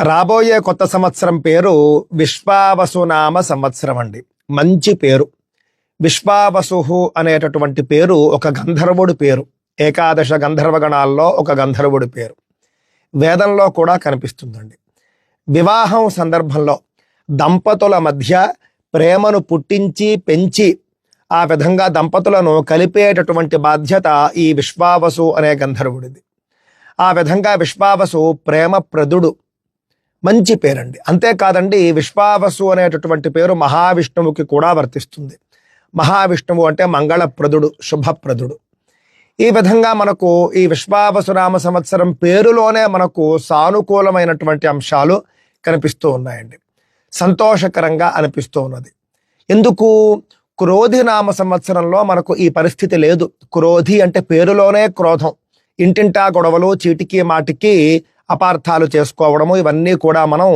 రాబోయే కొత్త సంవత్సరం పేరు విశ్వావసునామ సంవత్సరం అండి. మంచి పేరు. విశ్వావసు అనేటటువంటి పేరు ఒక గంధర్వుడి పేరు. ఏకాదశ గంధర్వ గణాల్లో ఒక గంధర్వుడి పేరు. వేదంలో కూడా కనిపిస్తుందండి. వివాహం సందర్భంలో దంపతుల మధ్య ప్రేమను పుట్టించి పెంచి ఆ విధంగా దంపతులను కలిపేటటువంటి బాధ్యత ఈ విశ్వావసు అనే గంధర్వుడిది. ఆ విధంగా విశ్వావసు ప్రేమప్రదుడు. మంచి పేరండి. అంతేకాదండి, విశ్వావసు అనేటటువంటి పేరు మహావిష్ణువుకి కూడా వర్తిస్తుంది. మహావిష్ణువు అంటే మంగళప్రదుడు, శుభప్రదుడు. ఈ విధంగా మనకు ఈ విశ్వావసునామ సంవత్సరం పేరులోనే మనకు సానుకూలమైనటువంటి అంశాలు కనిపిస్తూ ఉన్నాయండి. సంతోషకరంగా అనిపిస్తూ ఉన్నది. ఎందుకు? క్రోధి నామ సంవత్సరంలో మనకు ఈ పరిస్థితి లేదు. క్రోధి అంటే పేరులోనే క్రోధం. ఇంటింటా గొడవలు, చీటికి మాటికి అపార్థాలు చేసుకోవడము, ఇవన్నీ కూడా మనం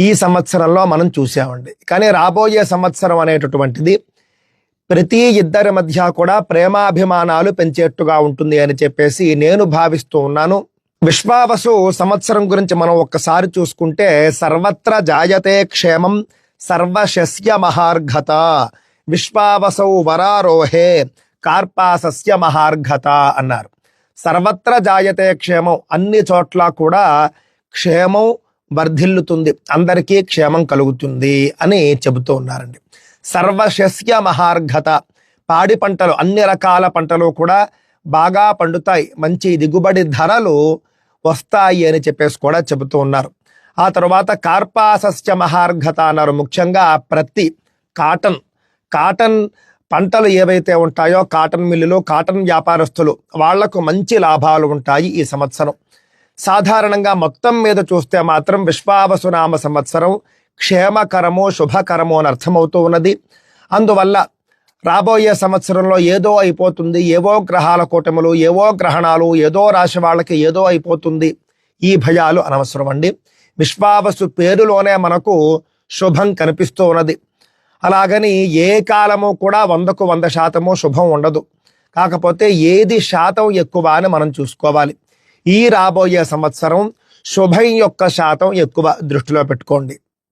ఈ సంవత్సరంలో మనం చూసామండి. కానీ రాబోయే సంవత్సరం అనేటటువంటిది ప్రతి ఇద్దరి మధ్య కూడా ప్రేమాభిమానాలు పెంచేట్టుగా ఉంటుంది అని చెప్పేసి నేను భావిస్తూ ఉన్నాను. విశ్వావసు సంవత్సరం గురించి మనం ఒక్కసారి చూసుకుంటే, సర్వత్ర జాయతే క్షేమం సర్వశస్య మహార్ఘత, విశ్వావసౌ వరారోహే కార్పాసస్య మహార్ఘత అన్నారు. సర్వత్ర జాయతే క్షేమం, అన్ని చోట్ల కూడా క్షేమం వర్ధిల్లుతుంది, అందరికీ క్షేమం కలుగుతుంది అని చెబుతూ ఉన్నారండి. సర్వశస్య మహార్ఘత, పాడి పంటలు, అన్ని రకాల పంటలు కూడా బాగా పండుతాయి, మంచి దిగుబడి ధరలు వస్తాయి అని చెప్పేసి కూడా చెబుతూ ఉన్నారు. ఆ తర్వాత కార్పాసస్య మహార్ఘత అన్నారు. ముఖ్యంగా ప్రతి కాటన్ పంటలు ఏవైతే ఉంటాయో, కాటన్ మిల్లులు, కాటన్ వ్యాపారస్తులు, వాళ్లకు మంచి లాభాలు ఉంటాయి ఈ సంవత్సరం. సాధారణంగా మొత్తం మీద చూస్తే మాత్రం విశ్వావసునామ సంవత్సరం క్షేమకరము, శుభకరము అని అర్థమవుతూ ఉన్నది. అందువల్ల రాబోయే సంవత్సరంలో ఏదో అయిపోతుంది, ఏవో గ్రహాల కూటములు, ఏవో గ్రహణాలు, ఏదో రాశి వాళ్ళకి ఏదో అయిపోతుంది, ఈ భయాలు అనవసరం అండి. విశ్వావసు పేరులోనే మనకు శుభం కనిపిస్తూ ఉన్నది. అలాగని ఏ కాలము కూడా 100కు 100% శుభం ఉండదు. కాకపోతే ఏది శాతం ఎక్కువ అని మనం చూసుకోవాలి. ఈ రాబోయే సంవత్సరం శుభం యొక్క శాతం ఎక్కువ దృష్టిలో పెట్టుకోండి.